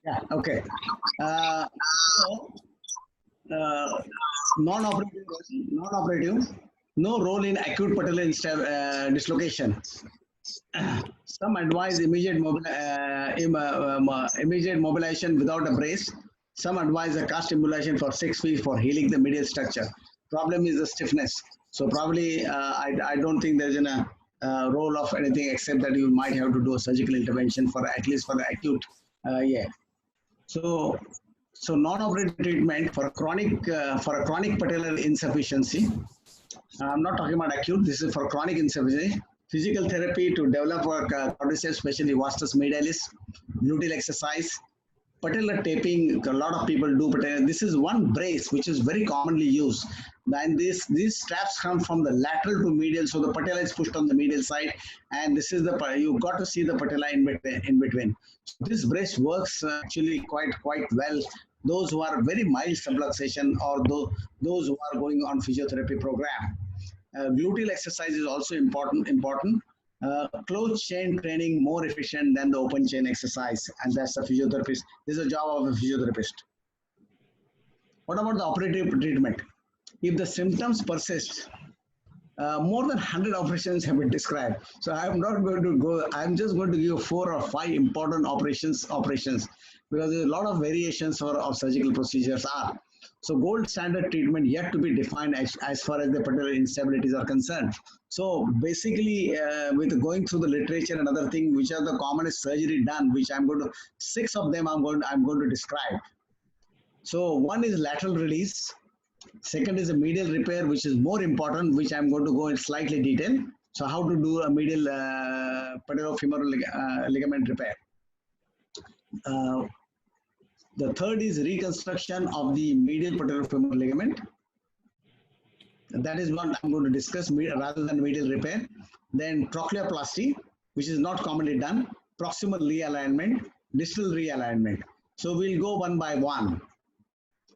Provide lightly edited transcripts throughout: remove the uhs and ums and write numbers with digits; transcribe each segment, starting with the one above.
Yeah, okay. Uh, so, uh, non-operative, non-operative, no role in acute patellar dislocation. Some advise immediate mobilization without a brace. Some advise a cast embolization for 6 weeks for healing the medial structure. Problem is the stiffness. So probably I don't think there's a role of anything except that you might have to do a surgical intervention for at least for the acute. Yeah. So non-operative treatment for a chronic patellar insufficiency. I'm not talking about acute. This is for chronic insufficiency. Physical therapy to develop quadriceps, especially vastus medialis, gluteal exercise, patellar taping. A lot of people do patellar. This is one brace which is very commonly used. And these straps come from the lateral to medial, so the patella is pushed on the medial side, and this is the you got to see the patella in between. So this brace works actually quite well. Those who are very mild subluxation or those who are going on physiotherapy program. Gluteal exercise is also important. Closed chain training more efficient than the open chain exercise, and that's the physiotherapist. This is a job of a physiotherapist. What about the operative treatment? If the symptoms persist, more than 100 operations have been described. So I'm not going to go, I'm just going to give 4 or 5 important operations because there's a lot of variations of surgical procedures are. So gold standard treatment yet to be defined as far as the particular instabilities are concerned. So basically, with going through the literature and other thing, which are the commonest surgery done, which I'm going to, 6 of them I'm going to describe. So one is lateral release. Second is a medial repair, which is more important, which I'm going to go in slightly detail. So how to do a medial patellofemoral ligament repair. The third is reconstruction of the medial patellofemoral ligament. That is what I'm going to discuss rather than medial repair. Then trochleoplasty, which is not commonly done, proximal realignment, distal realignment. So we'll go one by one.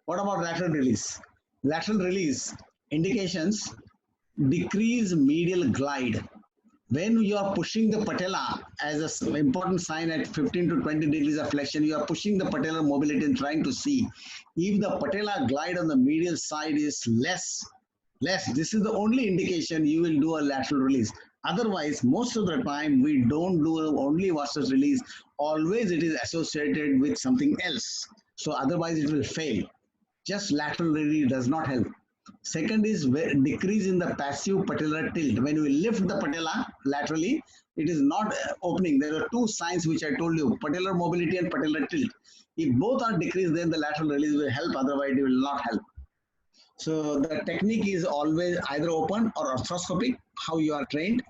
What about lateral release? Lateral release indications: decrease medial glide. When you are pushing the patella as an important sign at 15 to 20 degrees of flexion, you are pushing the patellar mobility and trying to see if the patella glide on the medial side is less. This is the only indication you will do a lateral release. Otherwise, most of the time we don't do only vastus release. Always it is associated with something else. So otherwise it will fail. Just lateral release does not help. Second is decrease in the passive patellar tilt. When we lift the patella laterally, it is not opening. There are 2 signs which I told you: patellar mobility and patellar tilt. If both are decreased, then the lateral release will help. Otherwise, it will not help. So the technique is always either open or arthroscopic, how you are trained.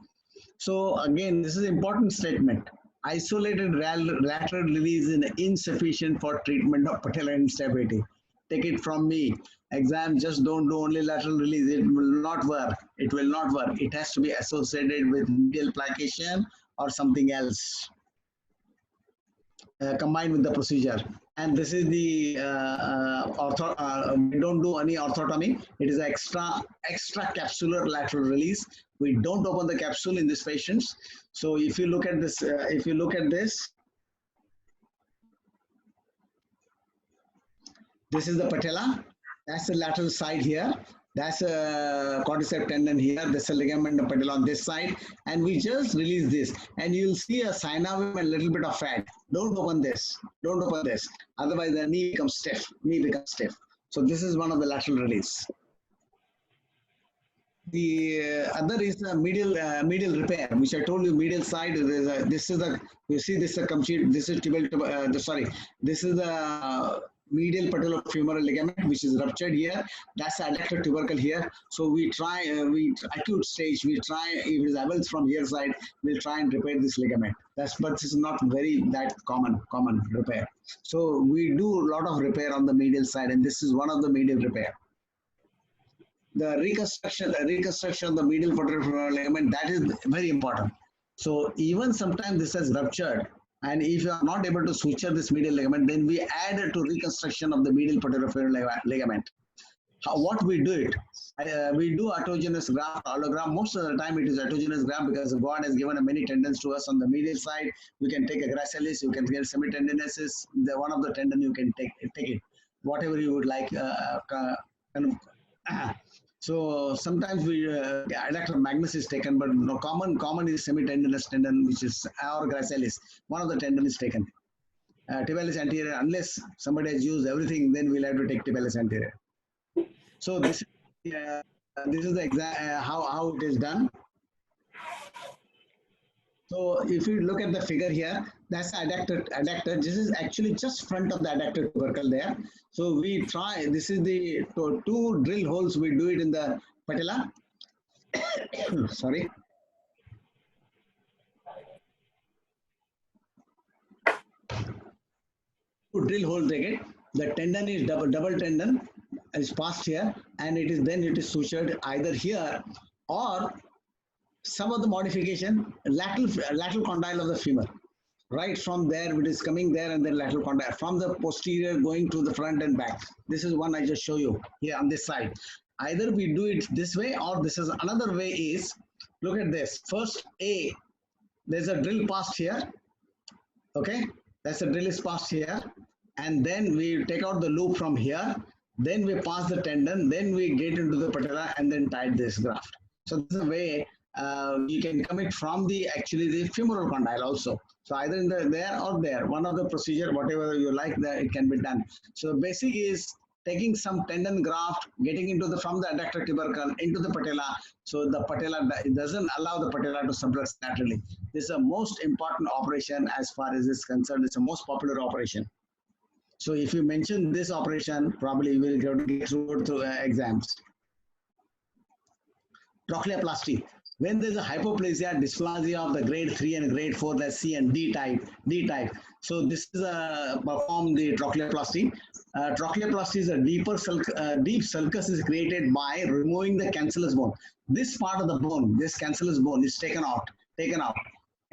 So again, this is an important statement. Isolated lateral release is insufficient for treatment of patellar instability. Take it from me. Exam, just don't do only lateral release. It will not work. It will not work. It has to be associated with medial plication or something else combined with the procedure. And this is the we don't do any orthotomy. It is extra capsular lateral release. We don't open the capsule in these patients. So if you look at this, this is the patella. That's the lateral side here. That's a quadricep tendon here. There's a ligament of patella on this side. And we just release this. And you'll see a synovium and a little bit of fat. Don't open this. Don't open this. Otherwise, the knee becomes stiff. So this is one of the lateral release. The other is the medial repair, which I told you, medial side. This is the, you see, this is a complete, this is this is the medial patellofemoral ligament, which is ruptured here. That's the adductor tubercle here. So we try, acute stage, we try, if it is avulsed from here side, we'll try and repair this ligament. But this is not very that common repair. So we do a lot of repair on the medial side, and this is one of the medial repair. The reconstruction of the medial patellofemoral ligament, that is very important. So even sometimes this has ruptured, and if you are not able to suture this medial ligament, then we add to reconstruction of the medial patellofemoral ligament. what we do it. We do autogenous graft, allograft. Most of the time it is autogenous graft because God has given many tendons to us on the medial side. You can take a gracilis, you can get semitendinosus. The one of the tendon you can take it, whatever you would like. So sometimes we adductor magnus is taken, but no, common is semitendinous tendon, which is our gracilis. One of the tendon is taken. Tibialis anterior, unless somebody has used everything, then we'll have to take tibialis anterior. So this is the exact how it is done. So if you look at the figure here, that's the adductor. This is actually just front of the adductor tubercle there. So we try, this is the two drill holes, we do it in the patella. Sorry. Two drill holes they get. The tendon is double tendon is passed here, and it is sutured either here or some of the modification lateral condyle of the femur. Right from there, it is coming there, and then lateral condyle from the posterior going to the front and back. This is one I just show you here on this side. Either we do it this way, or this is another way is, look at this. First, there's a drill passed here. Okay, that's a drill is passed here, and then we take out the loop from here. Then we pass the tendon, then we get into the patella and then tie this graft. So this is a way you can commit from the femoral condyle also. So either in there or there, one of the procedure, whatever you like, that it can be done. So basic is taking some tendon graft, getting into from the adductor tubercle into the patella. So the patella, it doesn't allow the patella to subluxate laterally. This is the most important operation as far as this is concerned. It's the most popular operation. So if you mention this operation, probably you will get through exams. Trochleoplasty. When there is a hypoplasia, dysplasia of the grade 3 and grade 4, that's C and D type. So this is perform the trochleoplasty. Trochleoplasty is a deep sulcus is created by removing the cancellous bone. This part of the bone, this cancellous bone is taken out.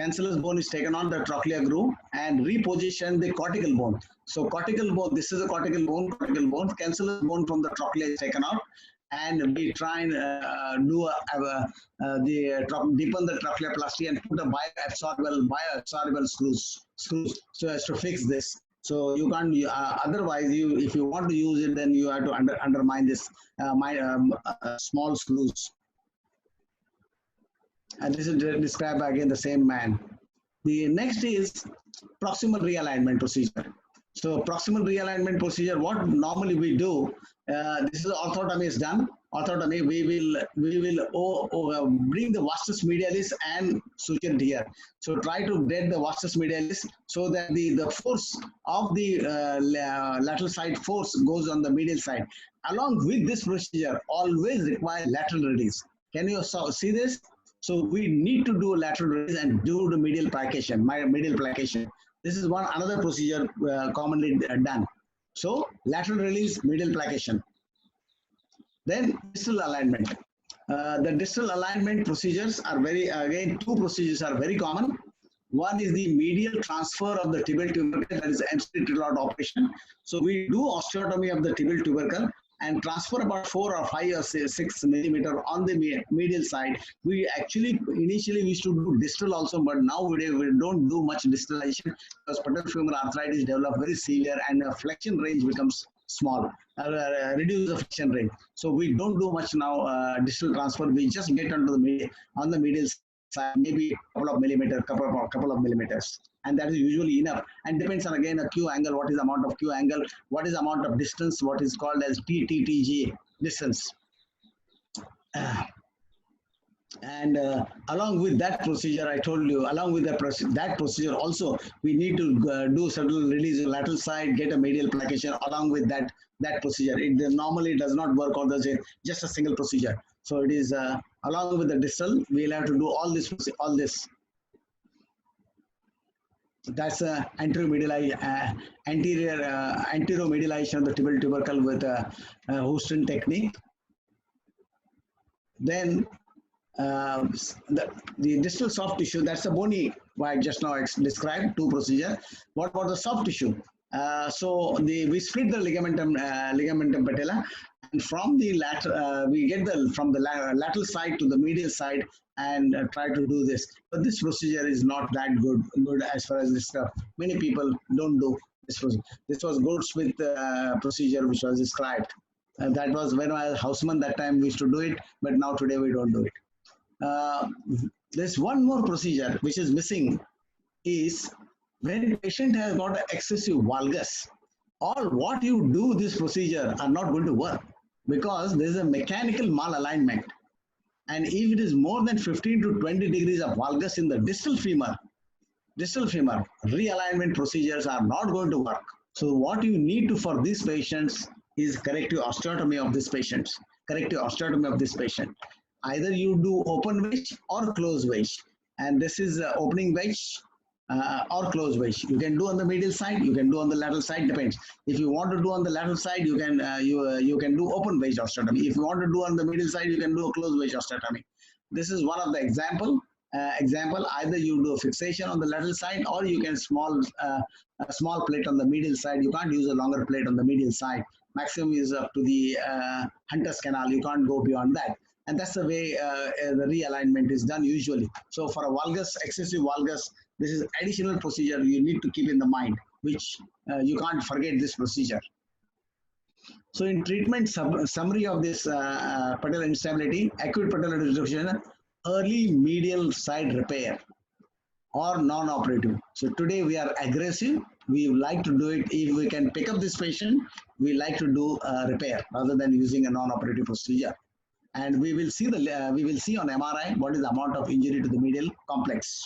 Cancellous bone is taken on the trochlea groove and reposition the cortical bone. So cortical bone, this is a cortical bone. Cancellous bone from the trochlea is taken out, and we try and deepen the trochleoplasty and put a bioabsorbable screws so as to fix this. So you can't otherwise if you want to use it, then you have to undermine this small screws. And this is described again the same man. The next is proximal realignment procedure. So proximal realignment procedure, what normally we do, this is orthotomy is done. Orthotomy, we will bring the vastus medialis and suture here. So try to get the vastus medialis so that the force of the lateral side force goes on the medial side. Along with this procedure, always require lateral release. Can you see this? So we need to do a lateral release and do the medial plication. This is another procedure commonly done. So lateral release, medial plication. Then distal alignment. The distal alignment procedures are two procedures are very common. One is the medial transfer of the tibial tubercle, that is MC-Trilot operation. So we do osteotomy of the tibial tubercle and transfer about 4 or 5 or 6 millimeter on the medial side. We actually initially we used to do distal also, but now we don't do much distalization because patellofemoral arthritis develop very severe and flexion range becomes small, reduce the flexion range. So we don't do much now distal transfer. We just get onto the medial side, maybe a couple of millimeters, and that is usually enough, and depends on again a Q angle, what is the amount of Q angle, what is the amount of distance, what is called as TTTG distance. And along with that procedure, I told you, along with that procedure also, we need to do certain release of lateral side, get a medial plication along with that procedure. It normally does not work on just a single procedure. So it is along with the distal, we'll have to do all this. That's anterior medialization of the tibial tubercle with Houston technique. Then the distal soft tissue, that's the bony, I just now described, two procedure. What about the soft tissue? So we split the ligamentum patella and from the lateral, we get from the lateral side to the medial side and try to do this. But this procedure is not that good as far as this stuff. Many people don't do this procedure. This was Goldsmith procedure which was described. That was when I was houseman. That time we used to do it, but now today we don't do it. There's one more procedure which is missing is when patient has got excessive valgus, all what you do this procedure are not going to work because there is a mechanical malalignment. And if it is more than 15 to 20 degrees of valgus in the distal femur, realignment procedures are not going to work. So what you need to for these patients is corrective osteotomy of these patients. Either you do open wedge or closed wedge. And this is opening wedge or closed wedge. You can do on the medial side, you can do on the lateral side, depends. If you want to do on the lateral side, you can you can do open wedge osteotomy. If you want to do on the medial side, you can do a closed wedge osteotomy. This is one of the example. Either you do a fixation on the lateral side or you can a small plate on the medial side. You can't use a longer plate on the medial side. Maximum is up to the Hunter's canal. You can't go beyond that. And that's the way the realignment is done usually. So for a valgus, excessive valgus, this is additional procedure you need to keep in the mind, which you can't forget this procedure. So in treatment summary of this patellar instability, acute patellar dislocation, early medial side repair or non-operative. So today we are aggressive. We like to do it. If we can pick up this patient, we like to do repair rather than using a non-operative procedure. And we will see on MRI what is the amount of injury to the medial complex.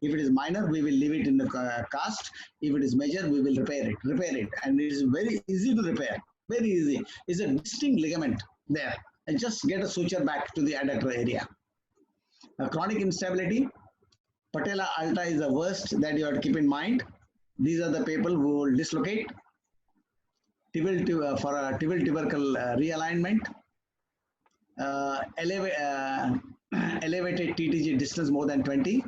If it is minor, we will leave it in the cast. If it is major, we will repair it. And it is very easy to repair. Very easy. It's a distinct ligament there. And just get a suture back to the adductor area. Chronic instability. Patella alta is the worst that you have to keep in mind. These are the people who will dislocate. For a tibial tubercle realignment. Elevated TTG distance more than 20.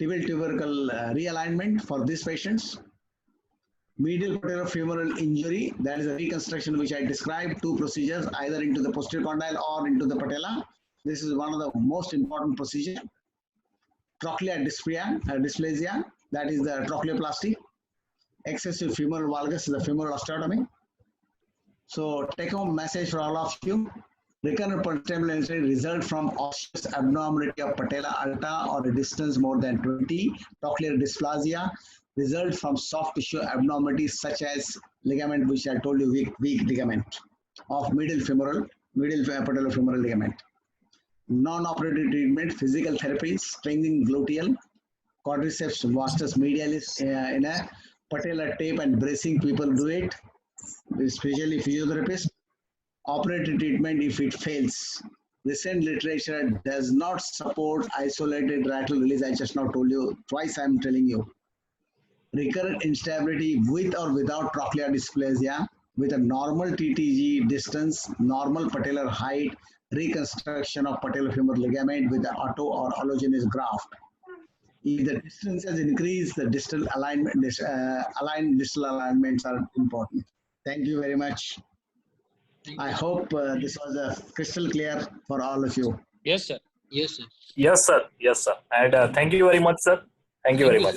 Tibial tubercle realignment for these patients. Medial patellofemoral injury, that is a reconstruction which I described, 2 procedures, either into the posterior condyle or into the patella. This is one of the most important procedures. Trochlear dysplasia, that is the trochleoplasty. Excessive femoral valgus is the femoral osteotomy. So take home message for all of you. Recurrent patella injury result from osseous abnormality of patella alta or a distance more than 20. Trochlear dysplasia result from soft tissue abnormalities such as ligament, which I told you, weak ligament of middle patellofemoral ligament. Non-operative treatment, physical therapy, strengthening gluteal, quadriceps vastus medialis in a patellar tape and bracing. People do it, especially physiotherapists. Operative treatment if it fails. Recent literature does not support isolated lateral release. I just now told you, twice I am telling you. Recurrent instability with or without trochlear dysplasia, with a normal TTG distance, normal patellar height, reconstruction of patellofemoral ligament with the auto or allogeneic graft. If the distance has increased, the distal alignment, aligned distal alignments are important. Thank you very much. I hope this was crystal clear for all of you. Yes, sir. Yes, sir. Yes, sir. Yes, sir. And thank you very much, sir. Thank you very much.